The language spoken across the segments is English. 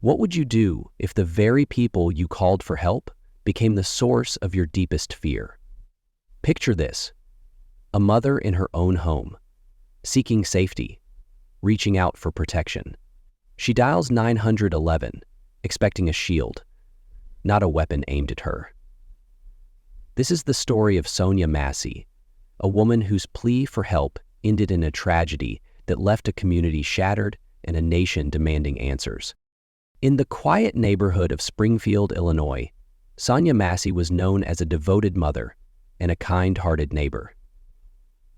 What would you do if the very people you called for help became the source of your deepest fear? Picture this: a mother in her own home, seeking safety, reaching out for protection. She dials 911, expecting a shield, not a weapon aimed at her. This is the story of Sonya Massey, a woman whose plea for help ended in a tragedy that left a community shattered and a nation demanding answers. In the quiet neighborhood of Springfield, Illinois, Sonya Massey was known as a devoted mother and a kind-hearted neighbor.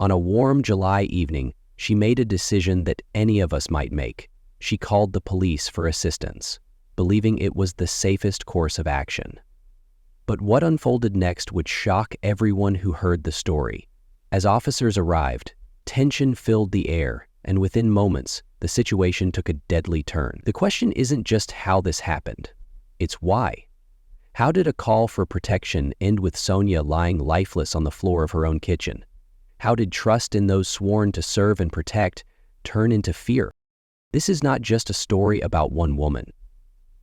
On a warm July evening, she made a decision that any of us might make. She called the police for assistance, believing it was the safest course of action. But what unfolded next would shock everyone who heard the story. As officers arrived, tension filled the air, and within moments, the situation took a deadly turn. The question isn't just how this happened, it's why. How did a call for protection end with Sonya lying lifeless on the floor of her own kitchen? How did trust in those sworn to serve and protect turn into fear? This is not just a story about one woman.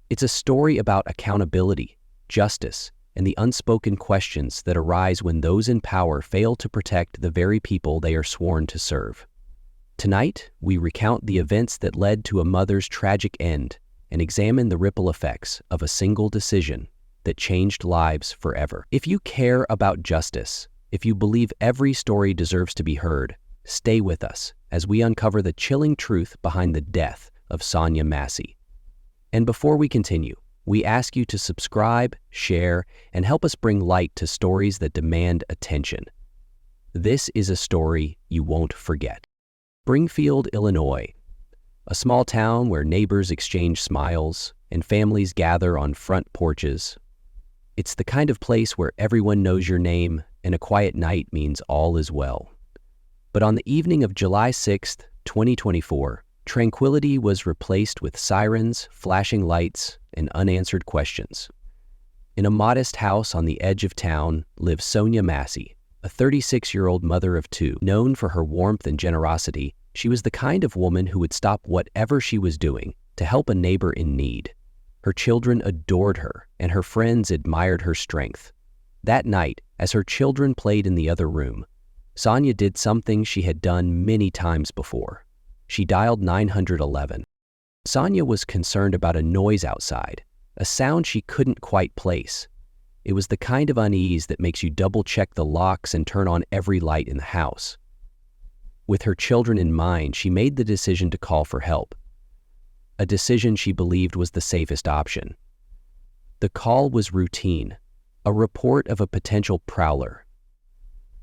It's a story about accountability, justice, and the unspoken questions that arise when those in power fail to protect the very people they are sworn to serve. Tonight, we recount the events that led to a mother's tragic end and examine the ripple effects of a single decision that changed lives forever. If you care about justice, if you believe every story deserves to be heard, stay with us as we uncover the chilling truth behind the death of Sonya Massey. And before we continue, we ask you to subscribe, share, and help us bring light to stories that demand attention. This is a story you won't forget. Springfield, Illinois, a small town where neighbors exchange smiles and families gather on front porches. It's the kind of place where everyone knows your name and a quiet night means all is well. But on the evening of July 6, 2024, tranquility was replaced with sirens, flashing lights, and unanswered questions. In a modest house on the edge of town lives Sonya Massey, a 36-year-old mother of two. Known for her warmth and generosity, she was the kind of woman who would stop whatever she was doing to help a neighbor in need. Her children adored her, and her friends admired her strength. That night, as her children played in the other room, Sonya did something she had done many times before. She dialed 911. Sonya was concerned about a noise outside, a sound she couldn't quite place. It was the kind of unease that makes you double-check the locks and turn on every light in the house. With her children in mind, she made the decision to call for help, a decision she believed was the safest option. The call was routine, a report of a potential prowler.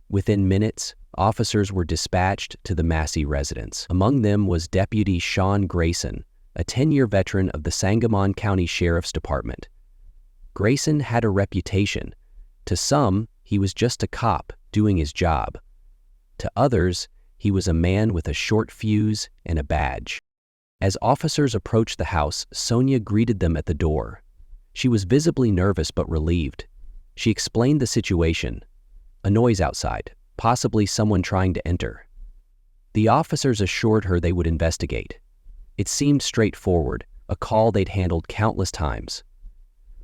Within minutes, officers were dispatched to the Massey residence. Among them was Deputy Sean Grayson, a 10-year veteran of the Sangamon County Sheriff's Department. Grayson had a reputation. To some, he was just a cop doing his job. To others, he was a man with a short fuse and a badge. As officers approached the house, Sonya greeted them at the door. She was visibly nervous but relieved. She explained the situation. A noise outside, possibly someone trying to enter. The officers assured her they would investigate. It seemed straightforward, a call they'd handled countless times.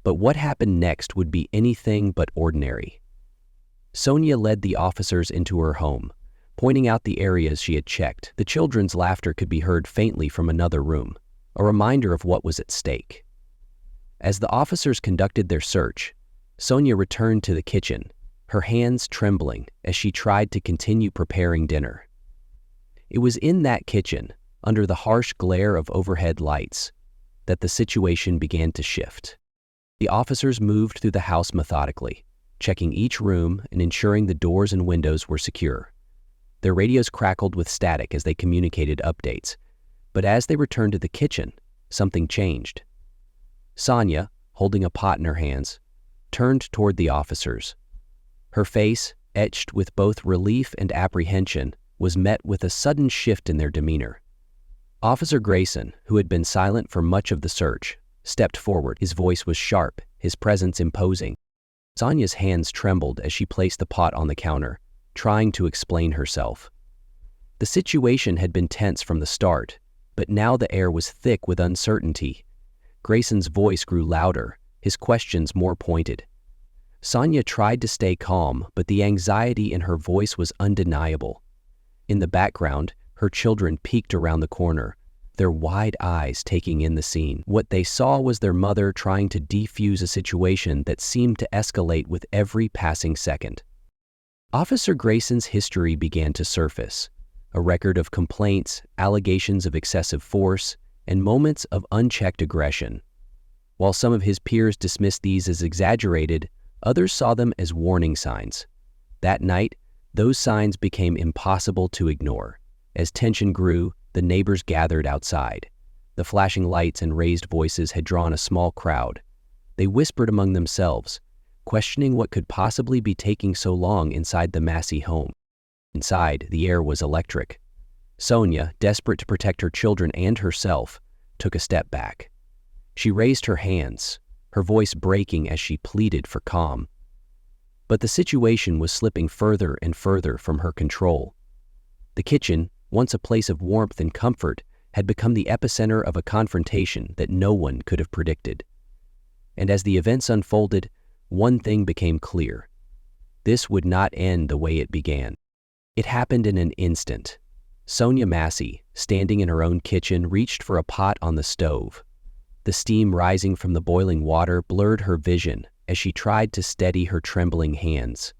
But what happened next would be anything but ordinary. Sonya led the officers into her home, pointing out the areas she had checked. The children's laughter could be heard faintly from another room, a reminder of what was at stake. As the officers conducted their search, Sonya returned to the kitchen, her hands trembling as she tried to continue preparing dinner. It was in that kitchen, under the harsh glare of overhead lights, that the situation began to shift. The officers moved through the house methodically, checking each room and ensuring the doors and windows were secure. Their radios crackled with static as they communicated updates, but as they returned to the kitchen, something changed. Sonya, holding a pot in her hands, turned toward the officers. Her face, etched with both relief and apprehension, was met with a sudden shift in their demeanor. Officer Grayson, who had been silent for much of the search, stepped forward. His voice was sharp, his presence imposing. Sonya's hands trembled as she placed the pot on the counter, trying to explain herself. The situation had been tense from the start, but now the air was thick with uncertainty. Grayson's voice grew louder, his questions more pointed. Sonya tried to stay calm, but the anxiety in her voice was undeniable. In the background, her children peeked around the corner, their wide eyes taking in the scene. What they saw was their mother trying to defuse a situation that seemed to escalate with every passing second. Officer Grayson's history began to surface, a record of complaints, allegations of excessive force, and moments of unchecked aggression. While some of his peers dismissed these as exaggerated, others saw them as warning signs. That night, those signs became impossible to ignore. As tension grew, the neighbors gathered outside. The flashing lights and raised voices had drawn a small crowd. They whispered among themselves, questioning what could possibly be taking so long inside the Massey home. Inside, the air was electric. Sonya, desperate to protect her children and herself, took a step back. She raised her hands, her voice breaking as she pleaded for calm. But the situation was slipping further and further from her control. The kitchen, once a place of warmth and comfort, had become the epicenter of a confrontation that no one could have predicted. And as the events unfolded, one thing became clear. This would not end the way it began. It happened in an instant. Sonya Massey, standing in her own kitchen, reached for a pot on the stove. The steam rising from the boiling water blurred her vision as she tried to steady her trembling hands.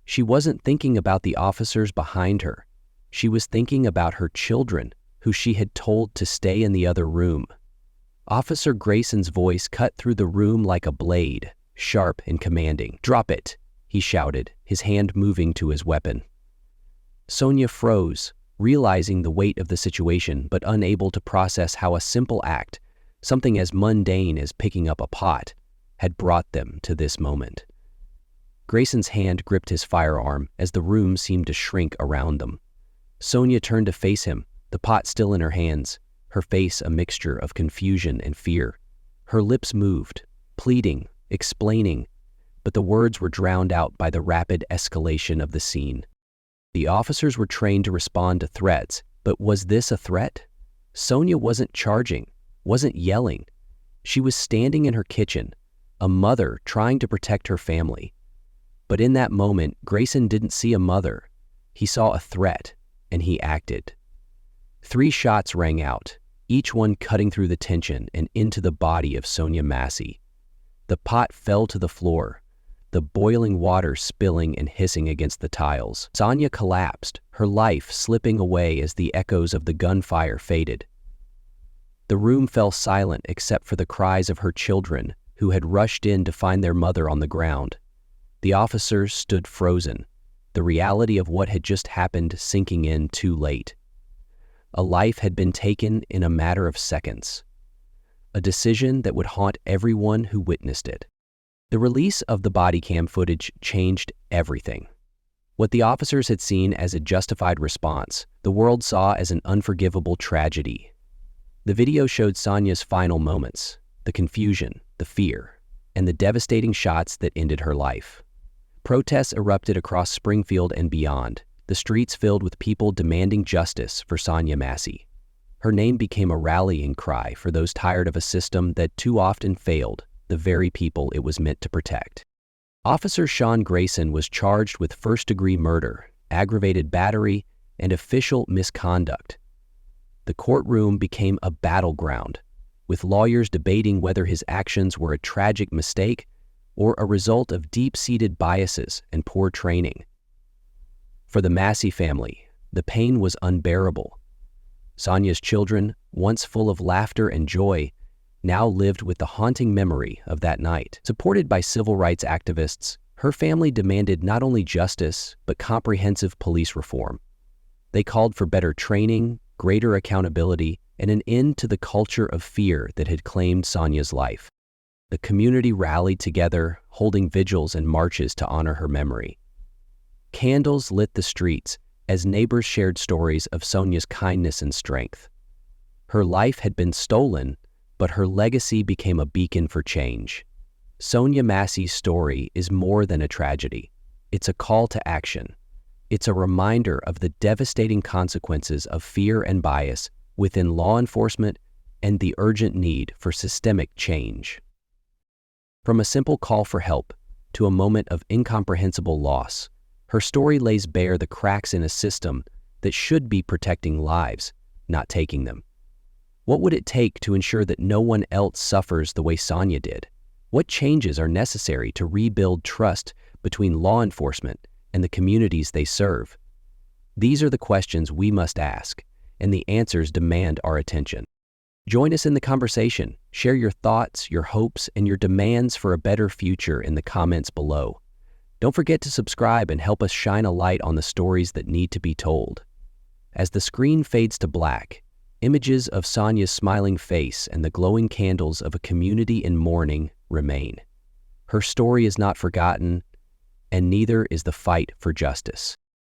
She wasn't thinking about the officers behind her. She was thinking about her children, who she had told to stay in the other room. Officer Grayson's voice cut through the room like a blade, sharp and commanding. "Drop it," he shouted, his hand moving to his weapon. Sonya froze, realizing the weight of the situation but unable to process how a simple act, something as mundane as picking up a pot, had brought them to this moment. Grayson's hand gripped his firearm as the room seemed to shrink around them. Sonya turned to face him, the pot still in her hands, her face a mixture of confusion and fear. Her lips moved, pleading, explaining, but the words were drowned out by the rapid escalation of the scene. The officers were trained to respond to threats, but was this a threat? Sonya wasn't charging, wasn't yelling. She was standing in her kitchen, a mother trying to protect her family. But in that moment, Grayson didn't see a mother. He saw a threat, and he acted. 3 shots rang out, each one cutting through the tension and into the body of Sonya Massey. The pot fell to the floor, the boiling water spilling and hissing against the tiles. Sonya collapsed, her life slipping away as the echoes of the gunfire faded. The room fell silent except for the cries of her children, who had rushed in to find their mother on the ground. The officers stood frozen, the reality of what had just happened sinking in too late. A life had been taken in a matter of seconds, a decision that would haunt everyone who witnessed it. The release of the body cam footage changed everything. What the officers had seen as a justified response, the world saw as an unforgivable tragedy. The video showed Sonya's final moments, the confusion, the fear, and the devastating shots that ended her life. Protests erupted across Springfield and beyond, the streets filled with people demanding justice for Sonya Massey. Her name became a rallying cry for those tired of a system that too often failed the very people it was meant to protect. Officer Sean Grayson was charged with first-degree murder, aggravated battery, and official misconduct. The courtroom became a battleground, with lawyers debating whether his actions were a tragic mistake or a result of deep-seated biases and poor training. For the Massey family, the pain was unbearable. Sonya's children, once full of laughter and joy, now lived with the haunting memory of that night. Supported by civil rights activists, her family demanded not only justice, but comprehensive police reform. They called for better training, greater accountability, and an end to the culture of fear that had claimed Sonya's life. The community rallied together, holding vigils and marches to honor her memory. Candles lit the streets as neighbors shared stories of Sonya's kindness and strength. Her life had been stolen, but her legacy became a beacon for change. Sonya Massey's story is more than a tragedy. It's a call to action. It's a reminder of the devastating consequences of fear and bias within law enforcement and the urgent need for systemic change. From a simple call for help to a moment of incomprehensible loss, her story lays bare the cracks in a system that should be protecting lives, not taking them. What would it take to ensure that no one else suffers the way Sonya did? What changes are necessary to rebuild trust between law enforcement and the communities they serve? These are the questions we must ask, and the answers demand our attention. Join us in the conversation. Share your thoughts, your hopes, and your demands for a better future in the comments below. Don't forget to subscribe and help us shine a light on the stories that need to be told. As the screen fades to black, images of Sonya's smiling face and the glowing candles of a community in mourning remain. Her story is not forgotten, and neither is the fight for justice.